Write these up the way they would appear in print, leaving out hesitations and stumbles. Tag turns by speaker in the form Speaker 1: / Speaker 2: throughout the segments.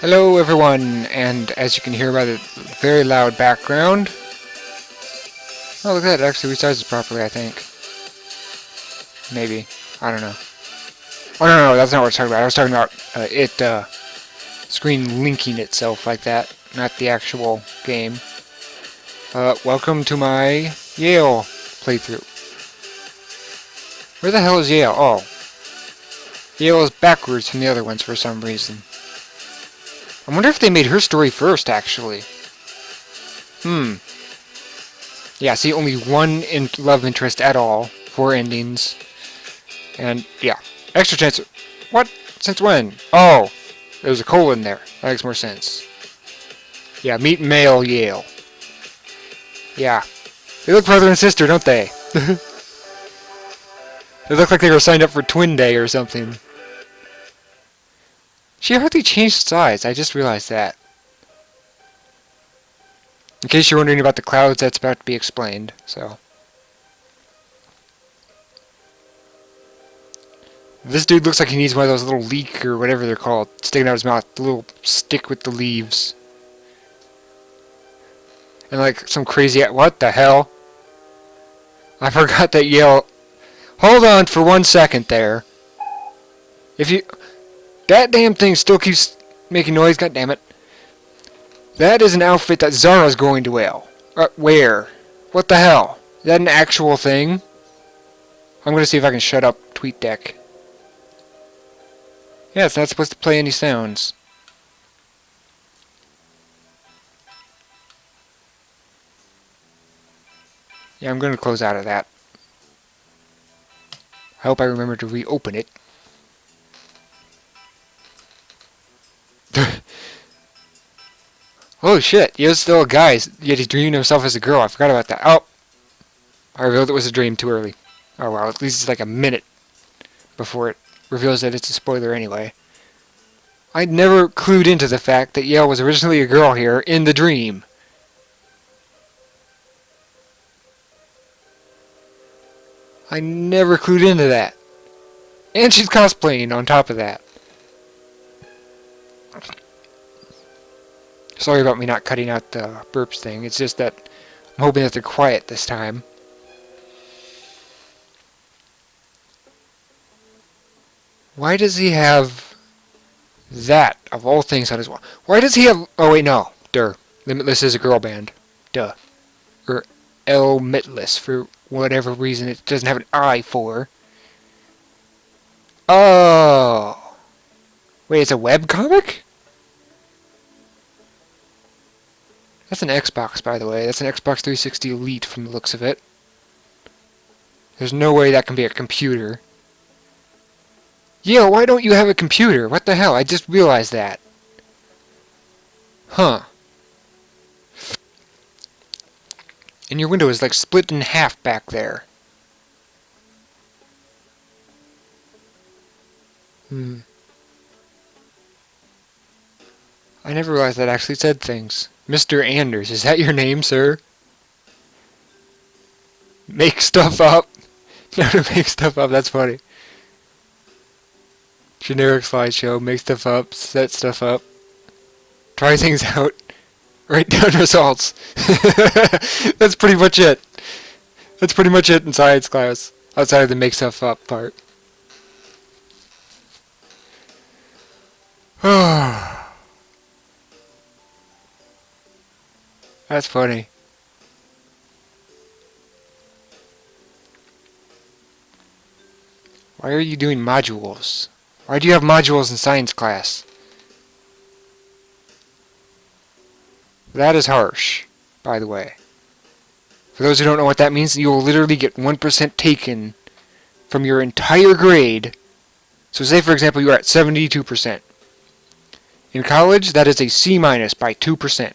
Speaker 1: Hello everyone, and as you can hear by the very loud background, oh look at that, it actually resizes properly I think. Maybe. I don't know. Oh no, that's not what I was talking about. I was talking about screen linking itself like that, not the actual game. Welcome to my Yale playthrough. Where the hell is Yale? Oh. Yale is backwards from the other ones for some reason. I wonder if they made her story first, actually. Yeah, see, only one love interest at all. 4 endings. And, yeah. Extra chance. What? Since when? Oh! There's a colon there. That makes more sense. Yeah, meet male Yale. Yeah. They look brother and sister, don't they? They look like they were signed up for Twin Day or something. She hardly changed size, I just realized that. In case you're wondering about the clouds, that's about to be explained, so. This dude looks like he needs one of those little leek or whatever they're called, sticking out his mouth, the little stick with the leaves. And like some crazy, what the hell? I forgot that Yale. Hold on for 1 second there. If you, that damn thing still keeps making noise, god damn it. That is an outfit that Zara's going to wear. What the hell? Is that an actual thing? I'm gonna see if I can shut up TweetDeck. Yeah, it's not supposed to play any sounds. Yeah, I'm gonna close out of that. I hope I remember to reopen it. Oh shit, he was still a guy, yet he's dreaming himself as a girl. I forgot about that. Oh! I revealed it was a dream too early. Oh well, at least it's like a minute before it reveals that it's a spoiler anyway. I'd never clued into the fact that Yael was originally a girl here in the dream. I never clued into that. And she's cosplaying on top of that. Sorry about me not cutting out the burps thing. It's just that I'm hoping that they're quiet this time. Why does he have that, of all things, on his wall? Why does he have... Oh, wait, no. Duh. Limitless is a girl band. Duh. Or Limitless, for whatever reason it doesn't have an I for. Oh. Wait, it's a webcomic? That's an Xbox, by the way. That's an Xbox 360 Elite from the looks of it. There's no way that can be a computer. Yo, why don't you have a computer? What the hell? I just realized that. Huh. And your window is like split in half back there. I never realized that actually said things. Mr. Anders, is that your name, sir? Make stuff up. Know to make stuff up, that's funny. Generic slideshow, make stuff up, set stuff up. Try things out. Write down results. That's pretty much it. That's pretty much it in science class. Outside of the make stuff up part. That's funny. Why are you doing modules? Why do you have modules in science class? That is harsh, by the way. For those who don't know what that means, you will literally get 1% taken from your entire grade. So say, for example, you are at 72%. In college, that is a C minus by 2%.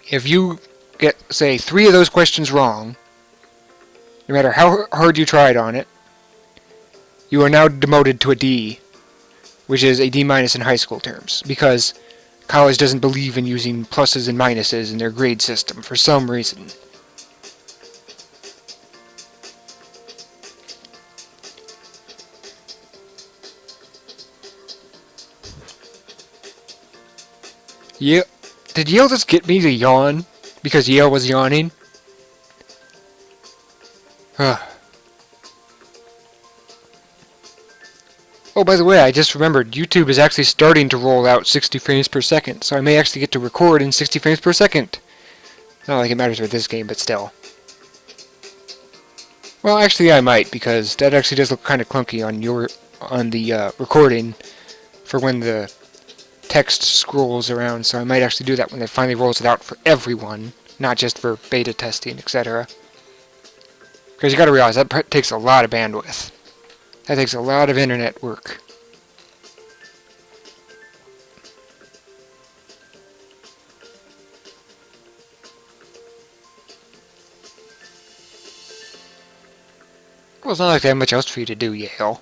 Speaker 1: If you get, say, 3 of those questions wrong, no matter how hard you tried on it, you are now demoted to a D, which is a D minus in high school terms, because college doesn't believe in using pluses and minuses in their grade system for some reason. Yeah. Did Yale just get me to yawn? Because Yale was yawning? Huh. Oh, by the way, I just remembered, YouTube is actually starting to roll out 60 frames per second, so I may actually get to record in 60 frames per second. Not like it matters with this game, but still. Well, actually I might, because that actually does look kind of clunky on the recording for when the text scrolls around, so I might actually do that when it finally rolls it out for everyone, not just for beta testing, etc. Because you gotta realize, that takes a lot of bandwidth. That takes a lot of internet work. Well, it's not like they have much else for you to do, Yale.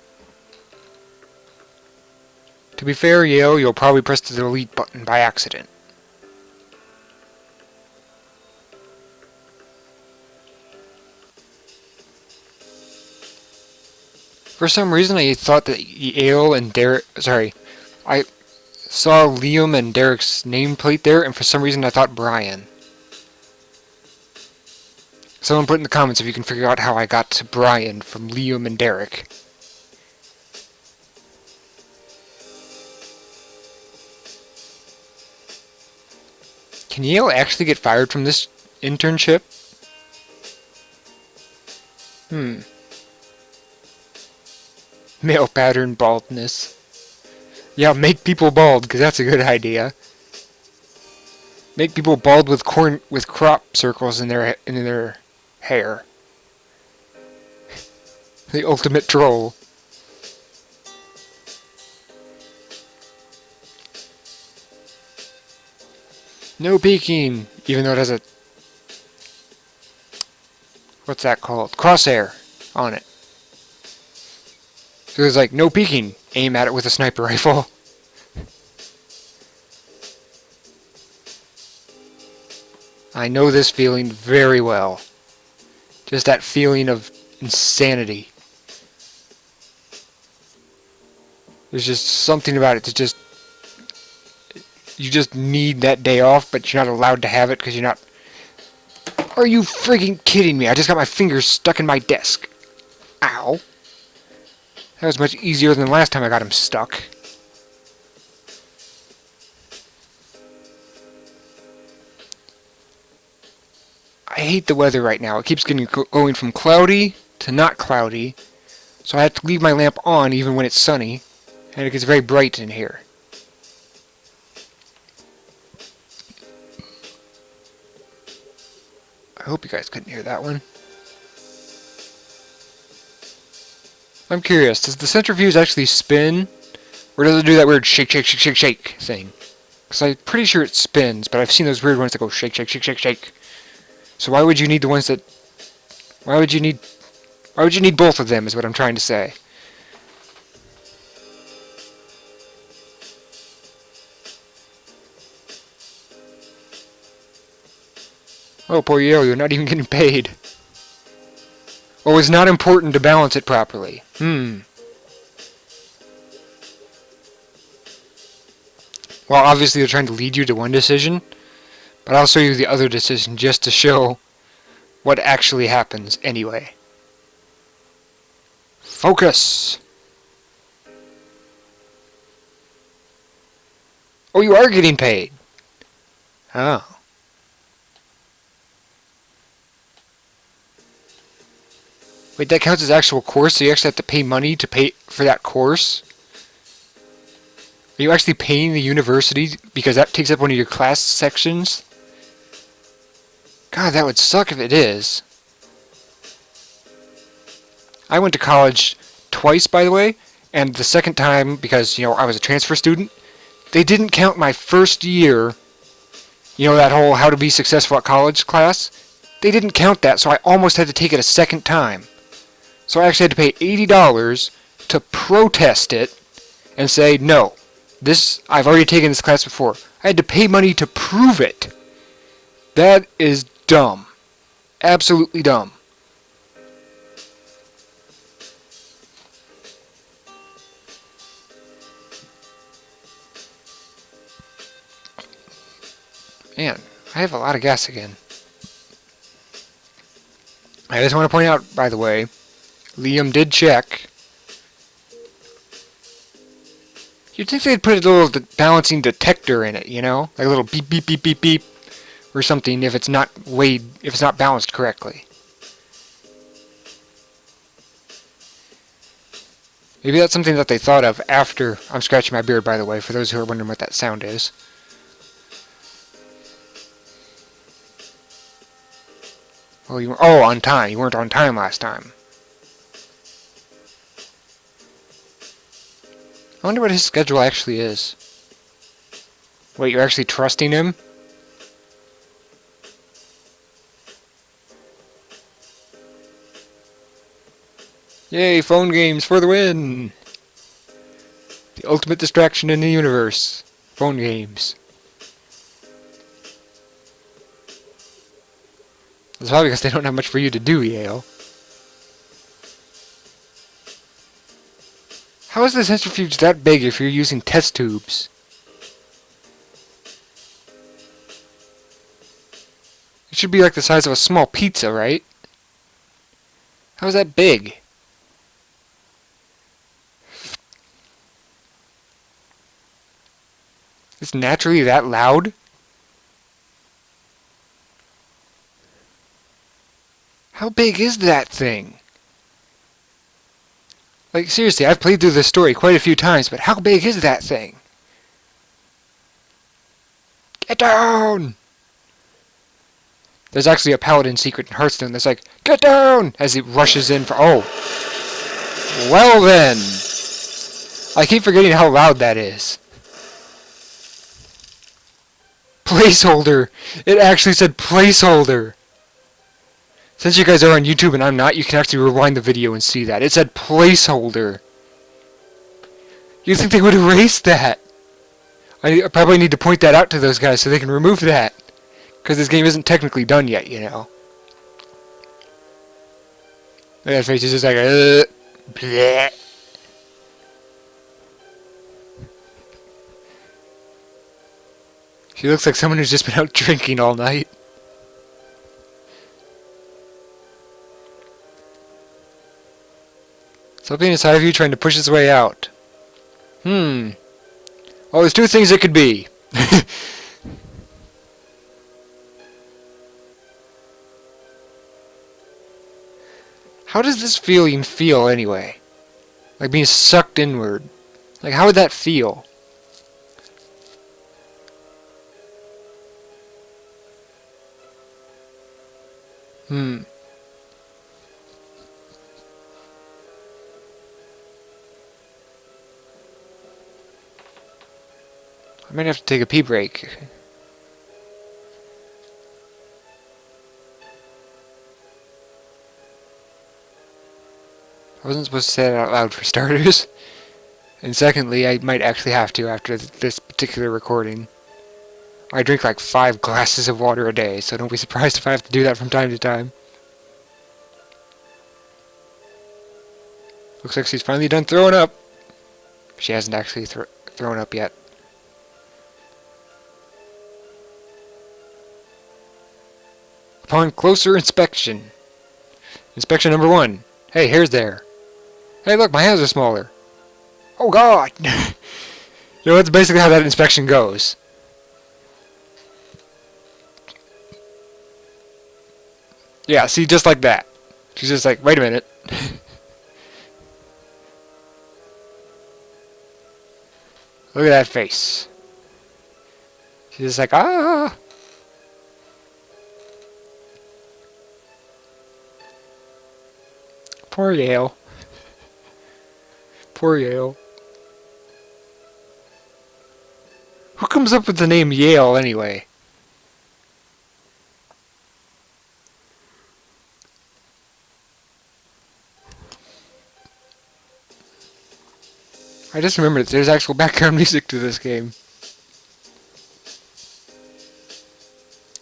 Speaker 1: To be fair, Yale, you'll probably press the delete button by accident. For some reason, I thought that Yale and Derek... Sorry. I saw Liam and Derek's nameplate there, and for some reason I thought Brian. Someone put in the comments if you can figure out how I got to Brian from Liam and Derek. Can Yale actually get fired from this internship? Male pattern baldness. Yeah, make people bald, because that's a good idea. Make people bald with crop circles in their hair. The ultimate troll. No peeking, even though it has a... What's that called? Crosshair on it. So it's like, no peeking. Aim at it with a sniper rifle. I know this feeling very well. Just that feeling of insanity. There's just something about it that just... You just need that day off, but you're not allowed to have it because you're not... Are you freaking kidding me? I just got my fingers stuck in my desk. Ow. That was much easier than the last time I got him stuck. I hate the weather right now. It keeps going from cloudy to not cloudy. So I have to leave my lamp on even when it's sunny. And it gets very bright in here. I hope you guys couldn't hear that one. I'm curious, does the centrifuge actually spin? Or does it do that weird shake, shake, shake, shake, shake thing? Because I'm pretty sure it spins, but I've seen those weird ones that go shake, shake, shake, shake, shake. So why would you need the ones that... Why would you need both of them, is what I'm trying to say. Oh, poor Yale, you're not even getting paid. Or it's not important to balance it properly. Well, obviously they're trying to lead you to one decision, but I'll show you the other decision just to show what actually happens anyway. Focus! Oh, you are getting paid! Oh. Wait, that counts as actual course, so you actually have to pay money to pay for that course? Are you actually paying the university because that takes up one of your class sections? God, that would suck if it is. I went to college twice, by the way, and the second time, because, I was a transfer student, they didn't count my first year, that whole how to be successful at college class. They didn't count that, so I almost had to take it a second time. So I actually had to pay $80 to protest it and say, no, I've already taken this class before. I had to pay money to prove it. That is dumb. Absolutely dumb. Man, I have a lot of gas again. I just want to point out, by the way, Liam did check. You'd think they'd put a little balancing detector in it, you know? Like a little beep, beep, beep, beep, beep, or something if it's not weighed, if it's not balanced correctly. Maybe that's something that they thought of after... I'm scratching my beard, by the way, for those who are wondering what that sound is. Oh, you were, oh, on time. You weren't on time last time. I wonder what his schedule actually is. Wait, you're actually trusting him? Yay, phone games for the win! The ultimate distraction in the universe. Phone games. That's probably because they don't have much for you to do, Yael. How is the centrifuge that big if you're using test tubes? It should be like the size of a small pizza, right? How is that big? It's naturally that loud? How big is that thing? Like, seriously, I've played through this story quite a few times, but how big is that thing? Get down! There's actually a paladin secret in Hearthstone that's like, get down! As he rushes in for... Oh. Well then. I keep forgetting how loud that is. Placeholder. It actually said placeholder. Since you guys are on YouTube and I'm not, you can actually rewind the video and see that. It said placeholder. You'd think they would erase that. I probably need to point that out to those guys so they can remove that. Because this game isn't technically done yet, you know. Look at that face, it's just like, bleh. She looks like someone who's just been out drinking all night. Something inside of you trying to push its way out. Well, there's two things it could be. How does this feeling feel anyway? Like being sucked inward. Like how would that feel? I might have to take a pee break. I wasn't supposed to say that out loud for starters. And secondly, I might actually have to after this particular recording. I drink like 5 glasses of water a day, so don't be surprised if I have to do that from time to time. Looks like she's finally done throwing up. She hasn't actually thrown up yet. Upon closer inspection. Inspection number 1. Hey, hair's there. Hey, look, my hands are smaller. Oh, God! You know, that's basically how that inspection goes. Yeah, see, just like that. She's just like, wait a minute. Look at that face. She's just like, ah! Poor Yael. Poor Yael. Who comes up with the name Yael anyway? I just remembered that there's actual background music to this game.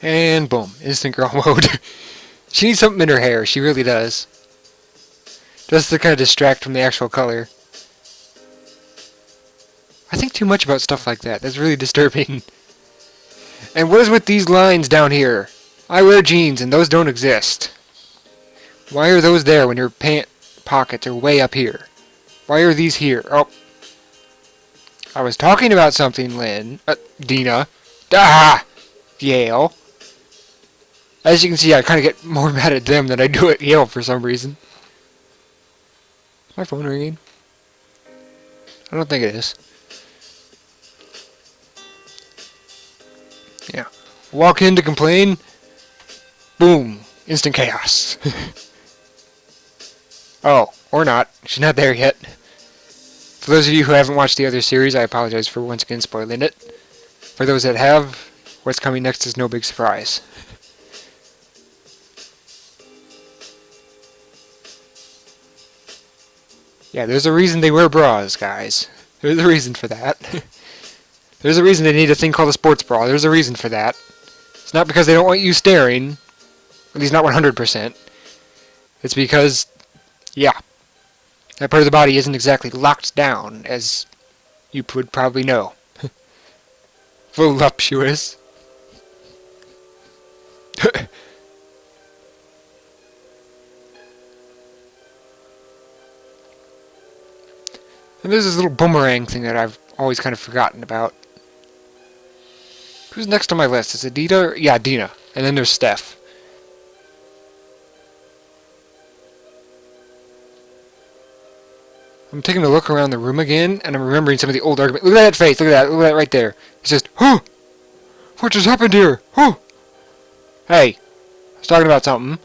Speaker 1: And boom, instant girl mode. She needs something in her hair, she really does. Just to kind of distract from the actual color. I think too much about stuff like that. That's really disturbing. And what is with these lines down here? I wear jeans and those don't exist. Why are those there when your pant pockets are way up here? Why are these here? Oh. I was talking about something, Lynn. Dina. Ah! Yale. As you can see, I kind of get more mad at them than I do at Yale for some reason. Is my phone ringing? I don't think it is. Yeah. Walk in to complain. Boom. Instant chaos. Oh, or not. She's not there yet. For those of you who haven't watched the other series, I apologize for once again spoiling it. For those that have, what's coming next is no big surprise. Yeah, there's a reason they wear bras, guys. There's a reason for that. There's a reason they need a thing called a sports bra. There's a reason for that. It's not because they don't want you staring. At least not 100%. It's because, yeah, that part of the body isn't exactly locked down, as you would probably know. Voluptuous. And there's this little boomerang thing that I've always kind of forgotten about. Who's next on my list? Is it Dina? Yeah, Dina. And then there's Steph. I'm taking a look around the room again, and I'm remembering some of the old arguments. Look at that face. Look at that. Look at that right there. It's just, huh? What just happened here? Huh? Hey, I was talking about something.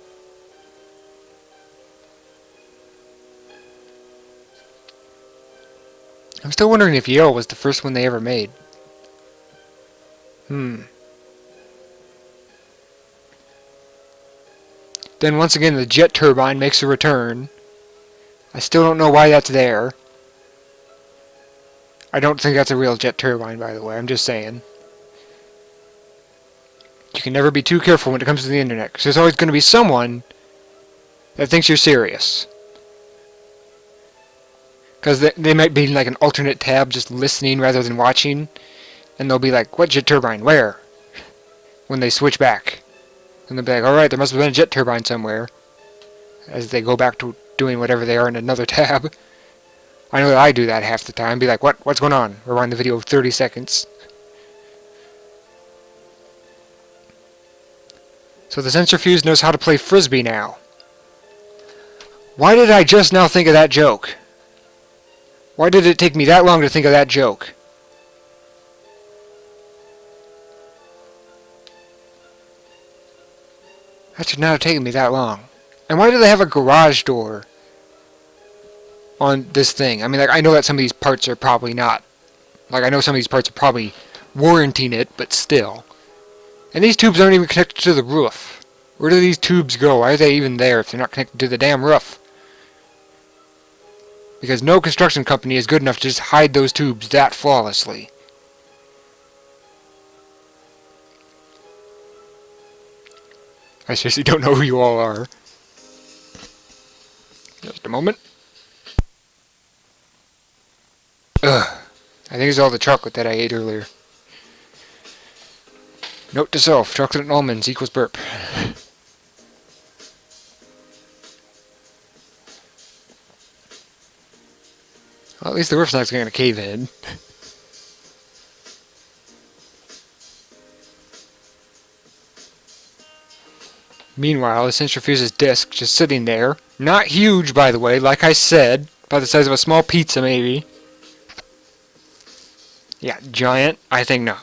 Speaker 1: I'm still wondering if Yale was the first one they ever made. Then once again, the jet turbine makes a return. I still don't know why that's there. I don't think that's a real jet turbine, by the way. I'm just saying. You can never be too careful when it comes to the internet, because there's always going to be someone that thinks you're serious. Because they might be in like an alternate tab just listening rather than watching. And they'll be like, what jet turbine? Where? When they switch back. And they'll be like, alright, there must have been a jet turbine somewhere. As they go back to doing whatever they are in another tab. I know that I do that half the time. Be like, what's going on? Rewind the video of 30 seconds. So the centrifuge knows how to play frisbee now. Why did I just now think of that joke? Why did it take me that long to think of that joke? That should not have taken me that long. And why do they have a garage door on this thing? I mean, like, I know that some of these parts are probably not. Like, I know some of these parts are probably warranting it, but still. And these tubes aren't even connected to the roof. Where do these tubes go? Why are they even there if they're not connected to the damn roof? Because no construction company is good enough to just hide those tubes that flawlessly. I seriously don't know who you all are. Just a moment. Ugh. I think it's all the chocolate that I ate earlier. Note to self, chocolate and almonds equals burp. Well, at least the roof's not going to cave in. Meanwhile, the centrifuge's disc just sitting there. Not huge, by the way, like I said. About the size of a small pizza, maybe. Yeah, giant? I think no.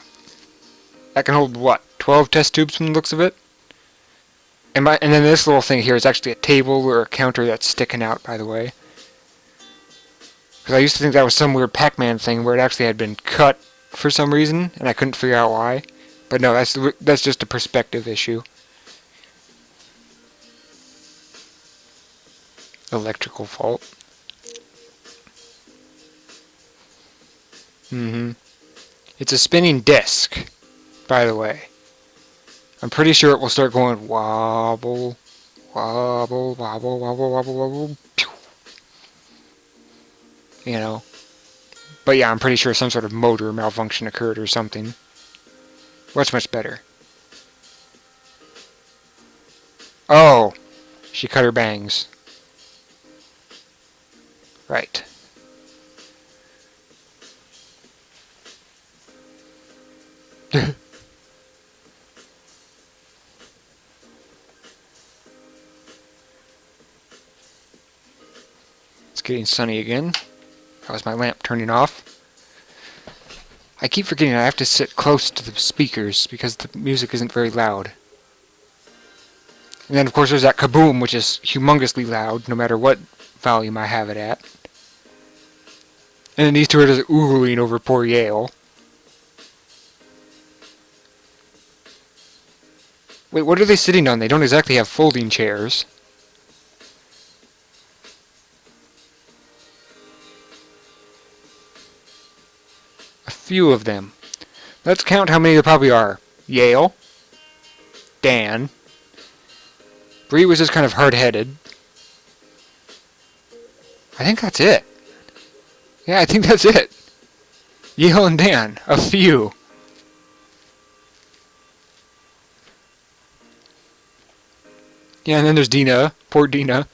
Speaker 1: That can hold, what, 12 test tubes from the looks of it? And then this little thing here is actually a table or a counter that's sticking out, by the way. Because I used to think that was some weird Pac-Man thing where it actually had been cut for some reason, and I couldn't figure out why. But no, that's just a perspective issue. Electrical fault. It's a spinning disc, by the way. I'm pretty sure it will start going wobble, wobble, wobble, wobble, wobble, wobble, pew. You know. But yeah, I'm pretty sure some sort of motor malfunction occurred or something. What's much better? Oh, she cut her bangs. Right. It's getting sunny again. That was my lamp turning off. I keep forgetting I have to sit close to the speakers because the music isn't very loud. And then of course there's that kaboom, which is humongously loud no matter what volume I have it at. And then these two are just oohing over poor Yael. Wait, what are they sitting on? They don't exactly have folding chairs. A few of them. Let's count how many there probably are. Yael. Dan. Bree was just kind of hard-headed. I think that's it. Yeah, I think that's it. Yael and Dan. A few. Yeah, and then there's Dina. Poor Dina.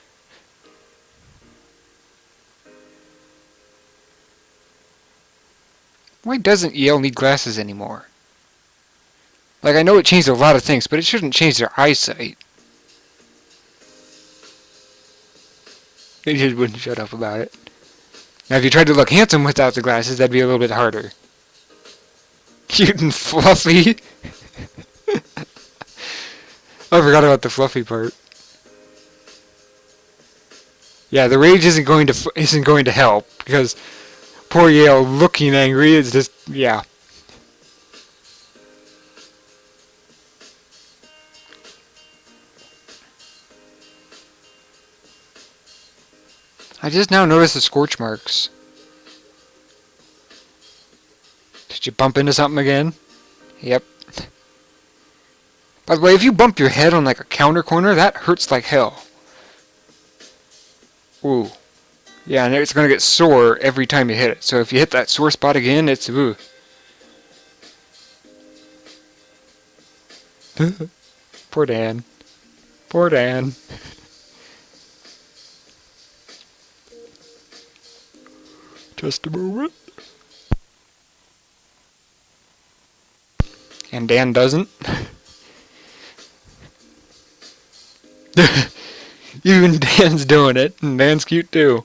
Speaker 1: Why doesn't Yael need glasses anymore? Like, I know it changed a lot of things, but it shouldn't change their eyesight. They just wouldn't shut up about it. Now, if you tried to look handsome without the glasses, that'd be a little bit harder. Cute and fluffy. I forgot about the fluffy part. Yeah, the rage isn't going to help because poor Yael looking angry is just yeah. I just now noticed the scorch marks. Did you bump into something again? Yep. By the way, if you bump your head on like a counter corner, that hurts like hell. Ooh. Yeah, and it's going to get sore every time you hit it. So if you hit that sore spot again, it's ooh. Poor Dan. Poor Dan. Just a moment. And Dan doesn't. Even Dan's doing it, and Dan's cute too.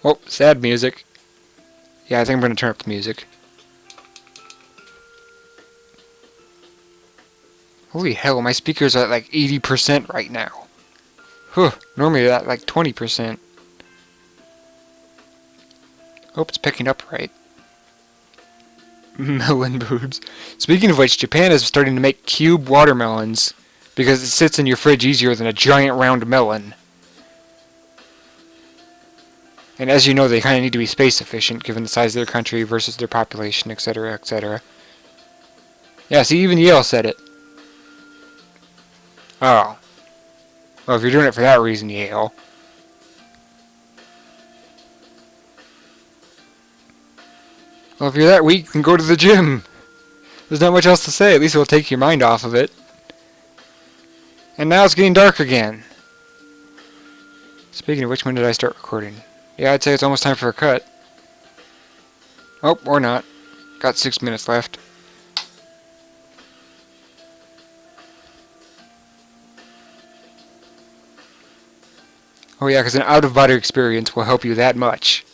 Speaker 1: Oh, sad music. Yeah, I think I'm going to turn up the music. Holy hell, my speakers are at like 80% right now. Huh, normally they're at like 20%. Hope it's picking up right. Melon boobs. Speaking of which, Japan is starting to make cube watermelons because it sits in your fridge easier than a giant round melon. And as you know, they kind of need to be space efficient given the size of their country versus their population, etc., etc. Yeah, see, even Yale said it. Oh. Well, if you're doing it for that reason, Yale. Well, if you're that weak, then go to the gym. There's not much else to say. At least it'll take your mind off of it. And now it's getting dark again. Speaking of which, when did I start recording? Yeah, I'd say it's almost time for a cut. Oh, or not. Got 6 minutes left. Oh yeah, because an out-of-body experience will help you that much.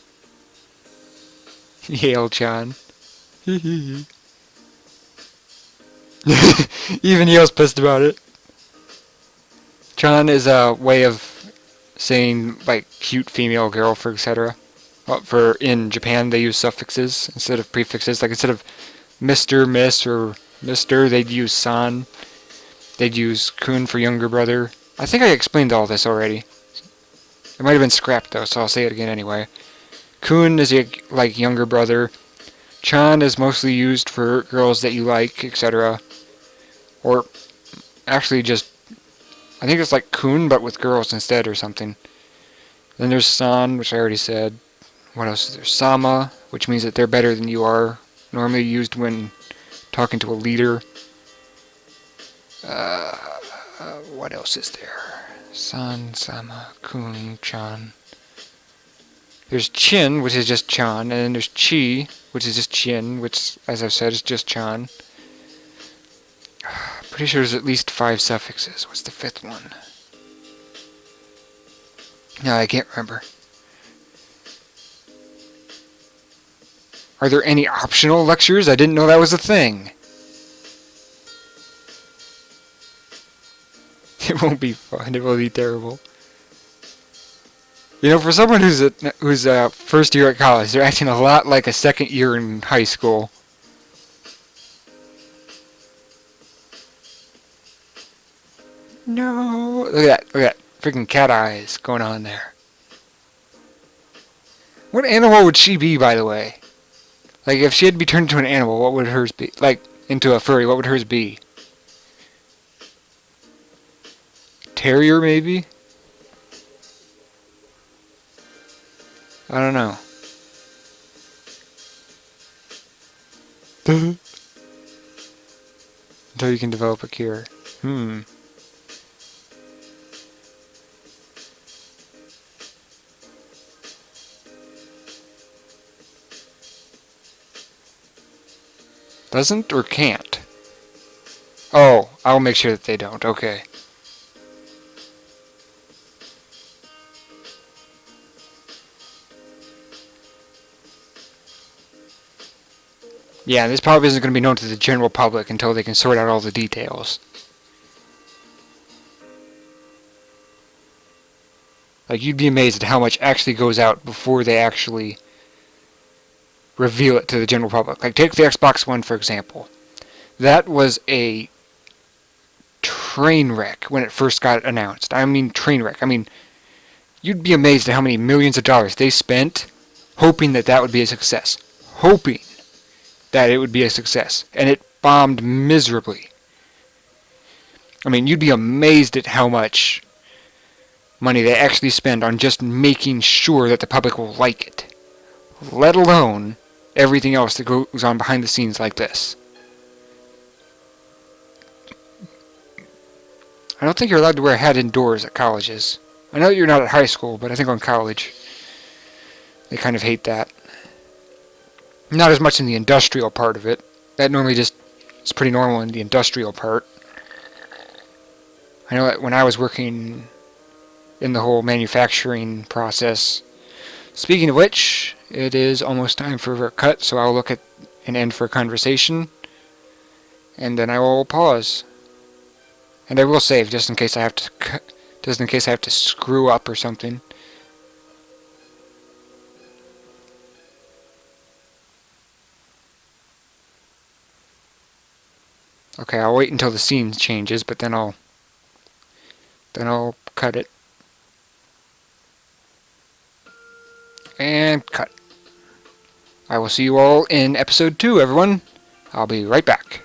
Speaker 1: Yale-chan. Even Yale's pissed about it. Chan is a way of saying, like, cute female girl, for etc. Well, for in Japan, they use suffixes instead of prefixes. Like, instead of Mr., Miss, or Mr., they'd use san. They'd use kun for younger brother. I think I explained all this already. It might have been scrapped, though, so I'll say it again anyway. Kun is like younger brother. Chan is mostly used for girls that you like, etc. Or actually just, I think it's like kun, but with girls instead or something. Then there's san, which I already said. What else is there? Sama, which means that they're better than you are. Normally used when talking to a leader. What else is there? San, Sama, Kun, Chan. There's Chin, which is just Chan, and then there's Chi, which is just Chin, which, as I've said, is just Chan. Pretty sure there's at least 5 suffixes. What's the 5th one? No, I can't remember. Are there any optional lectures? I didn't know that was a thing. It won't be fun. It will be terrible. You know, for someone who's first year at college, they're acting a lot like a second year in high school. No, look at that! Look at that! Freaking cat eyes going on there. What animal would she be, by the way? Like, if she had to be turned into an animal, what would hers be? Like, into a furry, what would hers be? Terrier, maybe? I don't know. Until you can develop a cure. Doesn't or can't? Oh, I'll make sure that they don't. Okay. Yeah, this probably isn't going to be known to the general public until they can sort out all the details. Like, you'd be amazed at how much actually goes out before they actually reveal it to the general public. Like, take the Xbox One, for example. That was a train wreck when it first got announced. I mean, train wreck. I mean, you'd be amazed at how many millions of dollars they spent hoping that that would be a success. Hoping that it would be a success. And it bombed miserably. I mean, you'd be amazed at how much money they actually spend on just making sure that the public will like it. Let alone everything else that goes on behind the scenes like this. I don't think you're allowed to wear a hat indoors at colleges. I know you're not at high school, but I think on college they kind of hate that. Not as much in the industrial part of it. That normally just is pretty normal in the industrial part. I know that when I was working in the whole manufacturing process. Speaking of which, it is almost time for a cut, so I'll look at an end for a conversation, and then I will pause. And I will save just in case I have to just in case I have to screw up or something. Okay, I'll wait until the scene changes, but then I'll cut it. And cut. I will see you all in episode 2, everyone. I'll be right back.